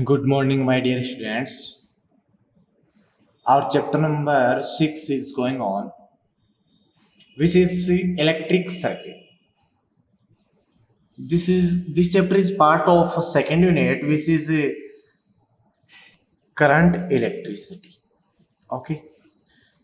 Good morning, my dear students. Our chapter number 6 is going on, which is the electric circuit. This chapter is part of a second unit, which is current electricity. Okay.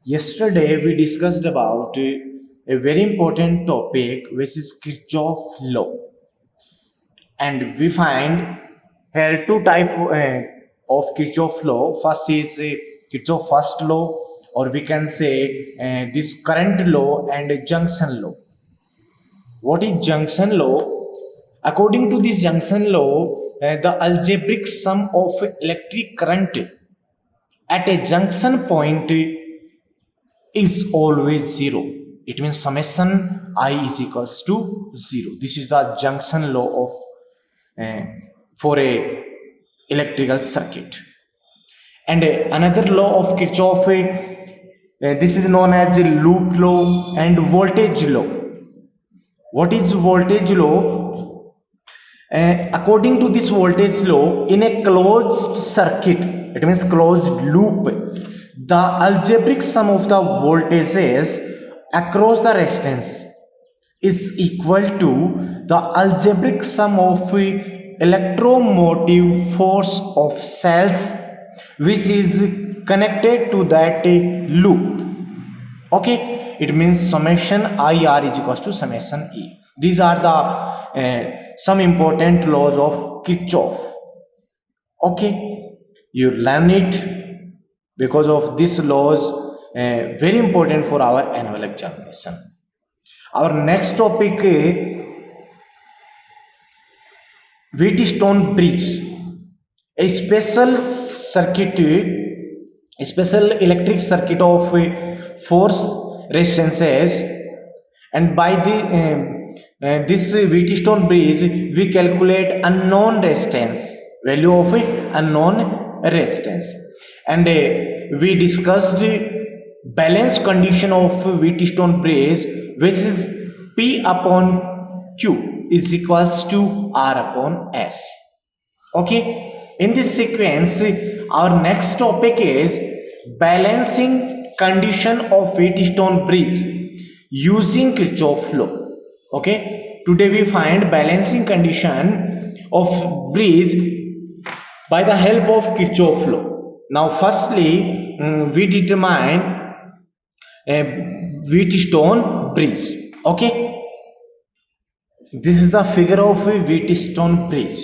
Yesterday we discussed about a very important topic, which is Kirchhoff law, and we find here two type of Kirchhoff law. First is Kirchhoff first law, or we can say this current law and junction law. What is junction law? According to this junction law, the algebraic sum of electric current at a junction point is always zero. It means summation I is equals to zero. This is the junction law of uh, for a electrical circuit. And another law of Kirchhoff, this is known as loop law and voltage law. What is voltage law? According to this voltage law, in a closed circuit, it means closed loop, the algebraic sum of the voltages across the resistance is equal to the algebraic sum of electromotive force of cells which is connected to that loop. Okay, it means summation IR is equals to summation E. These are the some important laws of Kirchhoff. Okay, you learn it because of these laws, very important for our annual examination. Our next topic is Wheatstone bridge, a special circuit, a special electric circuit of force resistances, and by this Wheatstone bridge we calculate unknown resistance, value of unknown resistance, and we discussed balance condition of Wheatstone bridge, which is P upon Q is equals to R upon S. Okay, in this sequence our next topic is balancing condition of Wheatstone bridge using Kirchhoff law. Okay, today we find balancing condition of bridge by the help of Kirchhoff law. Now firstly we determine a Wheatstone bridge. Okay, this is the figure of a Wheatstone bridge.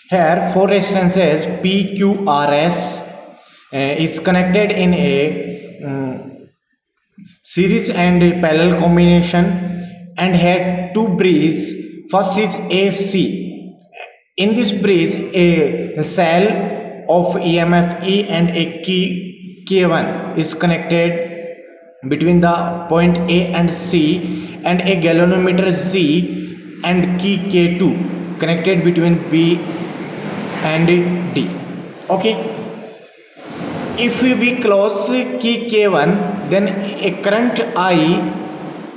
Here four resistances PQRS is connected in a series and a parallel combination, and here two bridges. First is AC. In this bridge a cell of EMF E and a key K1 is connected between the point A and C, and a galvanometer Z and key K2 connected between B and D. Okay, if we close key K1, then a current I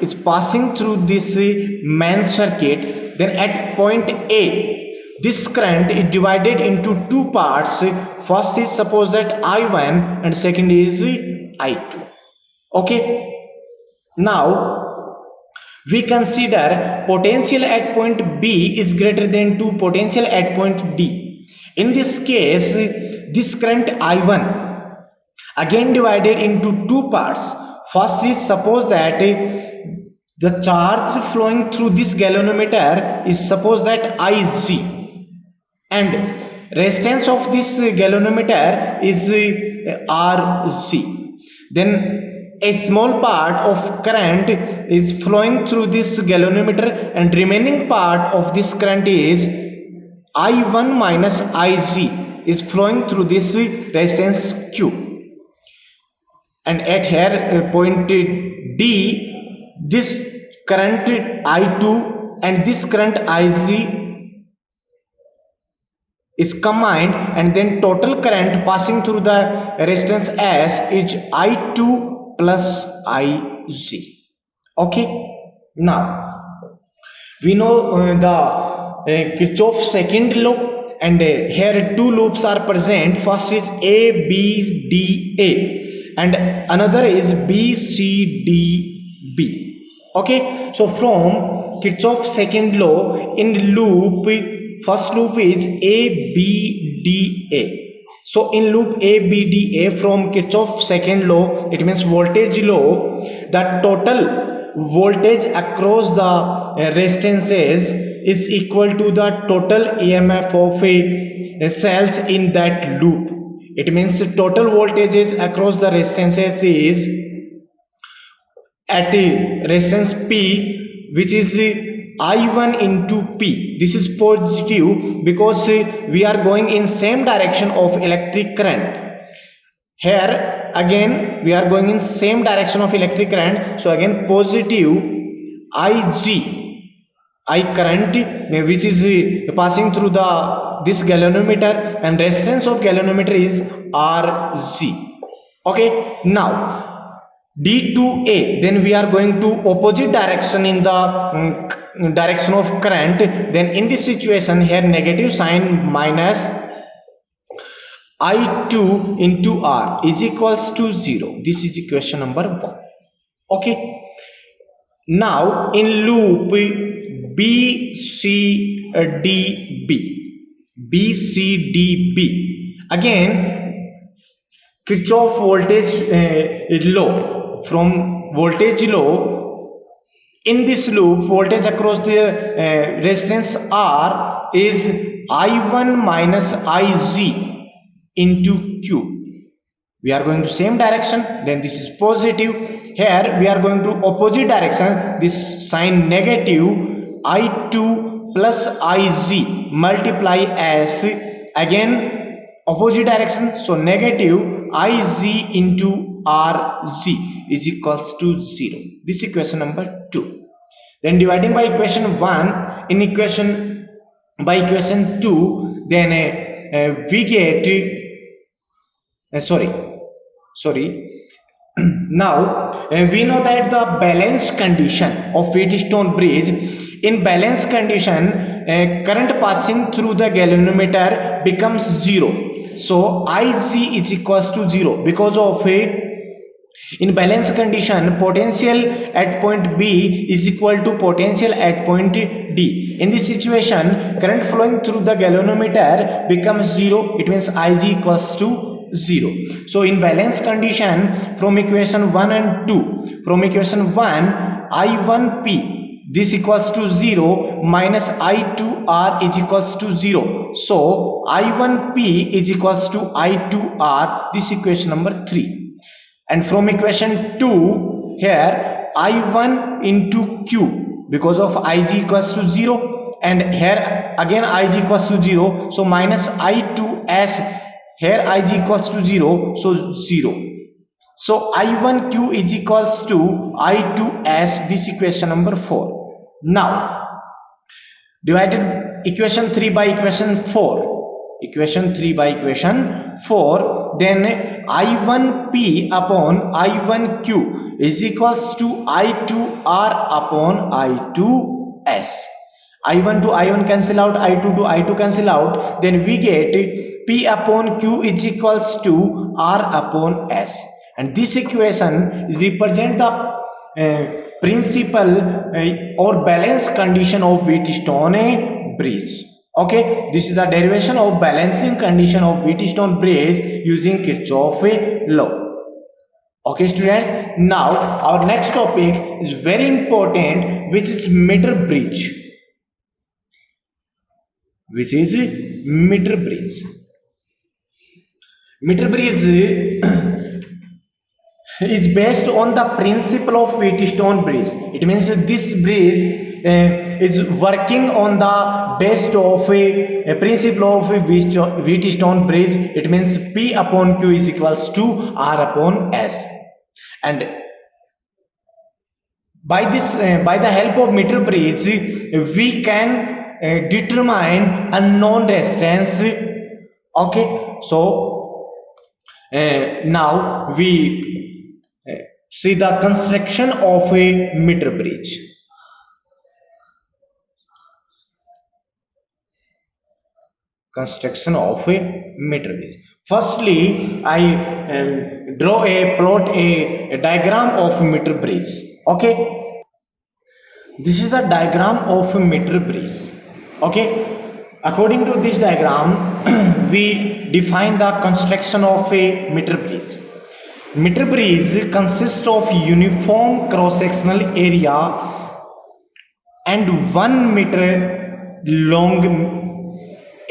is passing through this main circuit. Then at point A, this current is divided into two parts. First is suppose that I1 and second is I2. Okay, now we consider potential at point B is greater than to potential at point D. In this case, this current I1 again divided into two parts. First is suppose that the charge flowing through this galvanometer is suppose that Ig, and resistance of this galvanometer is Rc. Then a small part of current is flowing through this galvanometer, and remaining part of this current is I1 minus Ig is flowing through this resistance Q. And at here point D, this current I2 and this current Ig is combined, and then total current passing through the resistance S is I2 plus Ig. Okay, now we know the Kirchhoff second law. and here two loops are present. First is A B D A and another is B C D B. Okay, so from Kirchhoff's second law, in loop first loop is A B D A. So in loop A B D A from Kirchhoff's second law, it means voltage law, the total voltage across the resistances is equal to the total EMF of a cells in that loop. It means the total voltages across the resistances is at a resistance P, which is I1 into P. This is positive because we are going in same direction of electric current. Here again we are going in same direction of electric current, so again positive I current which is passing through the this galvanometer, and resistance of galvanometer is RG. Okay, now D2A, then we are going to opposite direction in the direction of current. Then in this situation here negative sign minus I2 into R is equals to 0. This is equation number 1. Okay. Now in loop BCDB, again Kirchhoff voltage law, from voltage law, in this loop voltage across the resistance R is I1 minus Ig into Q. We are going to same direction, then this is positive. Here we are going to opposite direction, this sign negative I2 plus Ig multiply as again opposite direction, so negative Ig into Rg is equals to 0. This is equation number 2. Then dividing by equation 1 in equation by equation 2, then we get now we know that the balance condition of Wheatstone bridge, in balance condition current passing through the galvanometer becomes 0. So Ig is equals to 0 because of in balance condition potential at point B is equal to potential at point D. In this situation current flowing through the galvanometer becomes 0. It means Ig equals to 0. So in balance condition from equation 1 and 2, from equation 1 I1P this equals to 0 minus I2R is equals to 0. So I1P is equals to I2R. This equation number 3. And from equation 2 here I1 into Q, because of Ig equals to 0, and here again Ig equals to 0, so minus I2S, here Ig equals to 0, so 0. So I1Q is equals to I2S. This equation number 4. Now divided equation 3 by equation 4, equation 3 by equation 4, then I1P upon I1Q is equals to I2R upon I2S. I1 to I1 cancel out, I2 to I2 cancel out, then we get P upon Q is equals to R upon S. And this equation is represent the principal or balance condition of Wheatstone bridge. Okay, this is the derivation of balancing condition of Wheatstone bridge using Kirchhoff law. Okay students, now our next topic is very important, which is meter bridge. Which is meter bridge. Meter bridge is based on the principle of Wheatstone bridge. It means that this bridge is working on the base of a principle of Wheatstone bridge. It means P upon Q is equals to R upon S. And by this, by the help of meter bridge, we can determine unknown resistance. Okay, so now we see the construction of a meter bridge. construction of a meter bridge. Firstly, I draw a diagram of meter bridge. Okay, this is the diagram of a meter bridge. Okay, according to this diagram we define the construction of a meter bridge. Meter bridge consists of uniform cross-sectional area and 1 meter long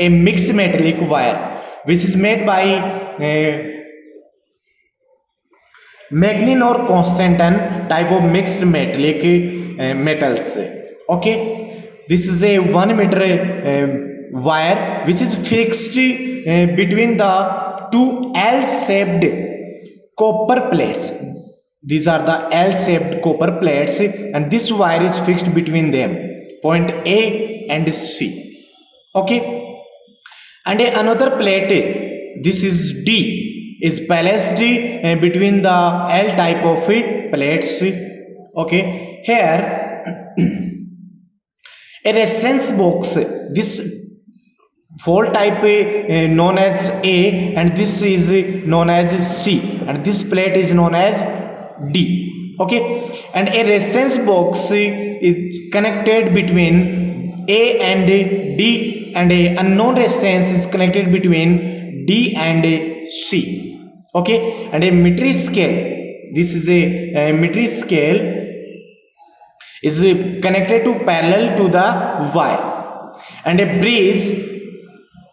a mixed metallic wire which is made by Magnin or Constantan type of mixed metallic metals. Okay, this is a 1 meter wire which is fixed between the two L-shaped copper plates. These are the L-shaped copper plates and this wire is fixed between them, point A and C. Okay, and another plate, this is D, is placed between the L type of plates. Okay, here a resistance box, this fold type known as A and this is known as C and this plate is known as D. Okay, and a resistance box is connected between A and D and a unknown resistance is connected between D and C. Okay, and a metric scale, this is a metric scale is connected to parallel to the wire, and a bridge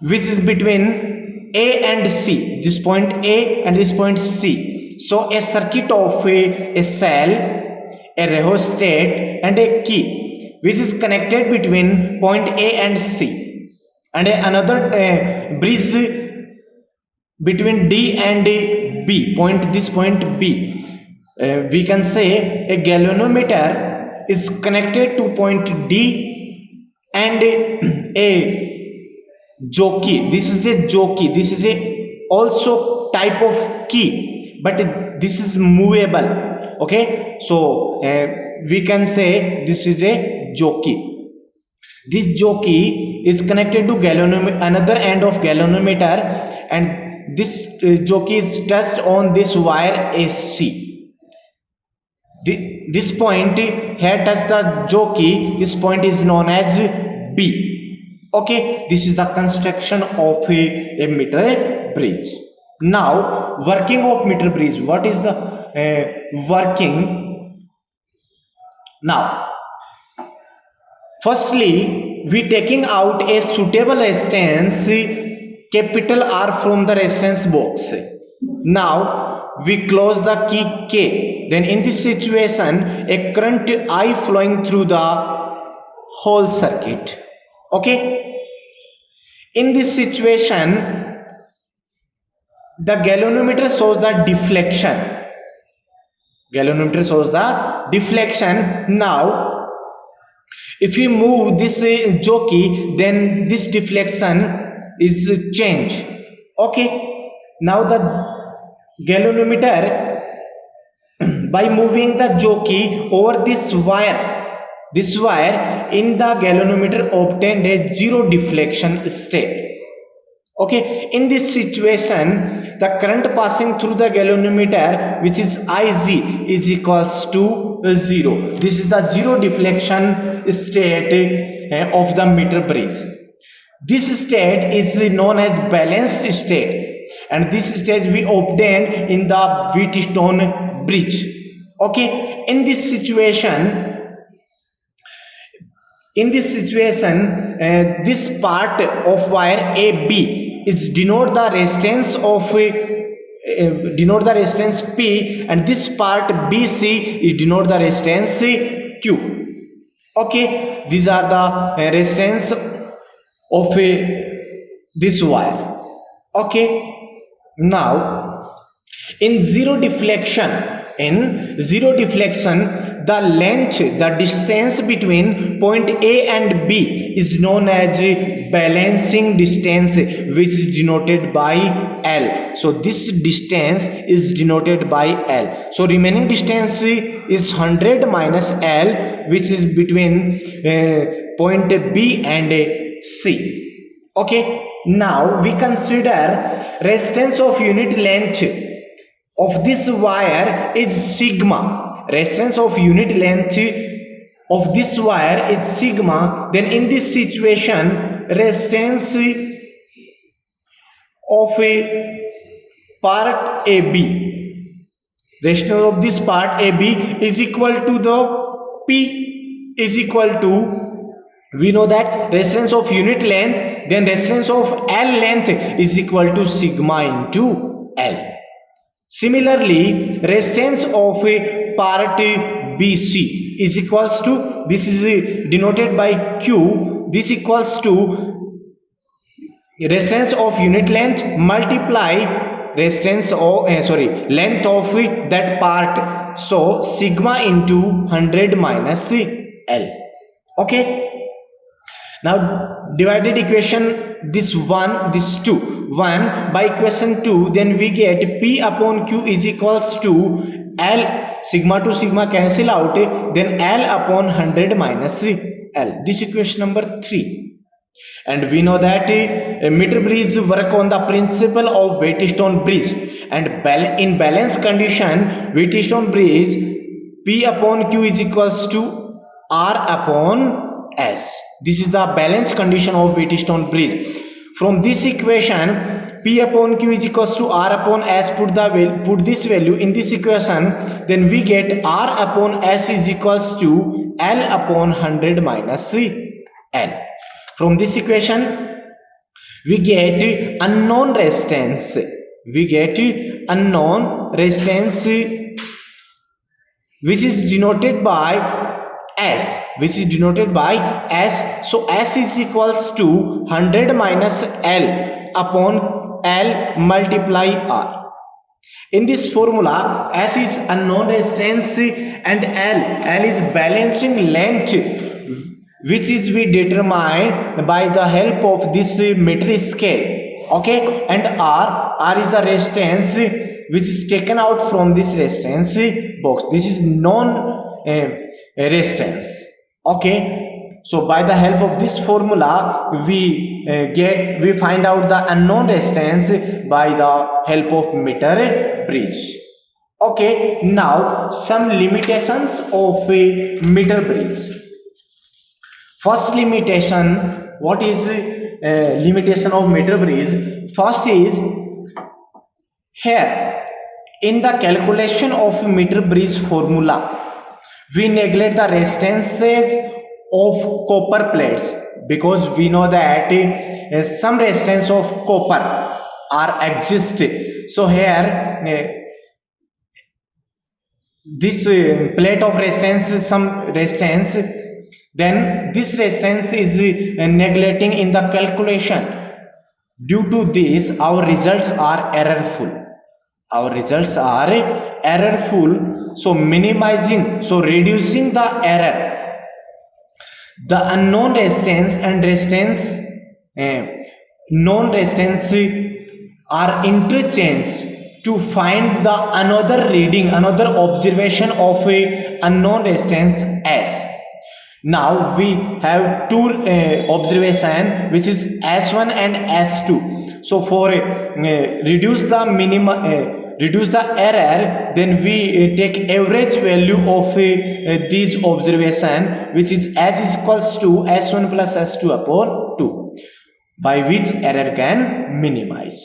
which is between A and C, this point A and this point C. So a circuit of a cell, a rheostat and a key which is connected between point A and C, and another bridge between D and B, this point B. We can say a galvanometer is connected to point D and a jockey, this is a jockey, this is a also type of key but this is movable. Okay, so we can say this is a jockey. This jockey is connected to another end of galvanometer and this jockey is touched on this wire AC. This point here touch the jockey, this point is known as B. Okay, this is the construction of a meter bridge. Now working of meter bridge, what is the working? Now firstly we taking out a suitable resistance capital R from the resistance box. Now we close the key K, then in this situation a current I flowing through the whole circuit. Okay, in this situation the galvanometer shows the deflection. Galvanometer shows the deflection. Now if we move this jockey, then this deflection is changed. Okay, now the galvanometer by moving the jockey over this wire in the galvanometer obtained a zero deflection state. Okay, in this situation the current passing through the galvanometer, which is Ig, is equals to 0. This is the zero deflection state of the meter bridge. This state is known as balanced state and this state we obtained in the Wheatstone bridge. Okay, in this situation this part of wire AB is denote the resistance of denote the resistance P and this part BC is denote the resistance Q. Okay, these are the resistance of this wire. Okay, now in zero deflection, the length, the distance between point A and B is known as balancing distance, which is denoted by L. So this distance is denoted by L. So remaining distance is 100 minus L, which is between point B and C. Okay, now we consider resistance of unit length of this wire is sigma. Resistance of unit length of this wire is sigma. Then in this situation, resistance of a part AB, resistance of this part AB is equal to the P is equal to, we know that resistance of unit length, then resistance of L length is equal to sigma into L. Similarly, resistance of a part BC is equals to, this is denoted by Q, this equals to resistance of unit length multiply resistance of length of that part, so sigma into 100 minus L. Okay, now divided equation this 1 this 2 1 by equation 2, then we get P upon Q is equals to L, sigma to sigma cancel out, then L upon 100 minus L. This equation number 3. And we know that a meter bridge work on the principle of Wheatstone bridge, and in balance condition Wheatstone bridge P upon Q is equals to R upon S. This is the balance condition of Wheatstone bridge. From this equation, P upon Q is equals to R upon S, put this value in this equation, then we get R upon S is equals to L upon 100 minus L. From this equation, we get unknown resistance. We get unknown resistance, which is denoted by S, So S is equals to 100 minus L upon L multiply R. In this formula, S is unknown resistance and L is balancing length, which is we determine by the help of this metric scale. Okay, and R is the resistance which is taken out from this resistance box. This is known resistance. Okay, so by the help of this formula we find out the unknown resistance by the help of meter bridge. Okay, now some limitations of a meter bridge. First limitation, what is limitation of meter bridge? First is, here in the calculation of meter bridge formula, we neglect the resistances of copper plates, because we know that some resistance of copper are exist. So here this plate of resistance, some resistance, then this resistance is neglecting in the calculation. Due to this, our results are errorful. So reducing the error, the unknown resistance and resistance known resistance are interchanged to find the another reading, another observation of a unknown resistance S. Now we have two observation, which is S1 and S2. So for reduce the error, then we take average value of these observation, which is S is equals to S1 plus S2 upon 2, by which error can minimize.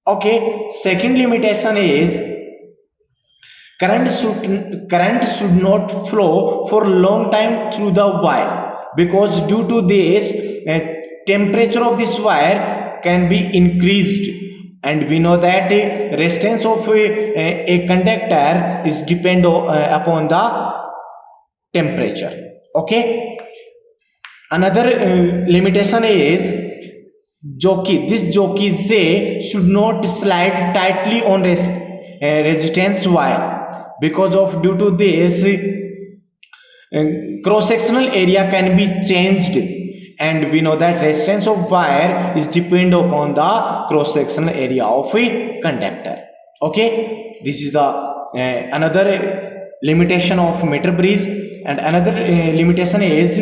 Okay, second limitation is current should not flow for long time through the wire, because due to this temperature of this wire can be increased, and we know that resistance of a conductor is depend upon the temperature. Okay, another limitation is this jockey Z should not slide tightly on resistance wire, because of due to this cross-sectional area can be changed, and we know that resistance of wire is depend upon the cross-sectional area of a conductor. Okay, this is the another limitation of meter bridge. And another limitation is,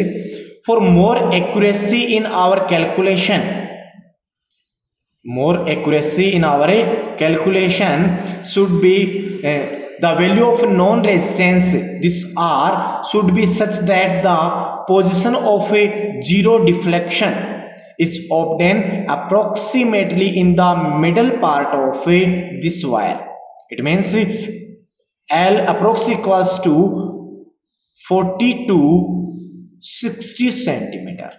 for more accuracy in our calculation, more accuracy in our calculation should be the value of known resistance, this R should be such that the position of a zero deflection is obtained approximately in the middle part of this wire. It means L approx equals to 40 to 60 centimeter.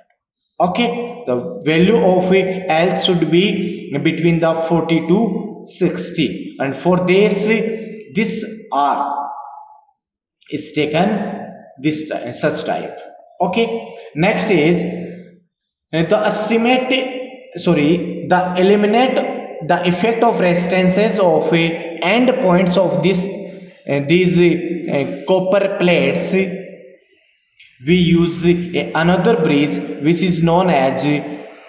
Okay, the value of L should be between the 40 to 60, and for this R is taken this such type. Okay, next is the eliminate the effect of resistances of end points of these copper plates. We use another bridge which is known as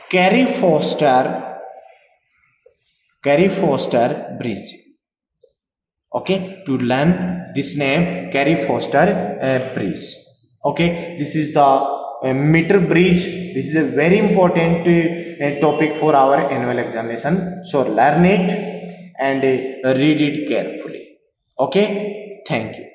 Carey-Foster bridge. Okay, to learn this name, Carey-Foster bridge. Okay, this is the meter bridge. This is a very important topic for our annual examination. So learn it and read it carefully. Okay, thank you.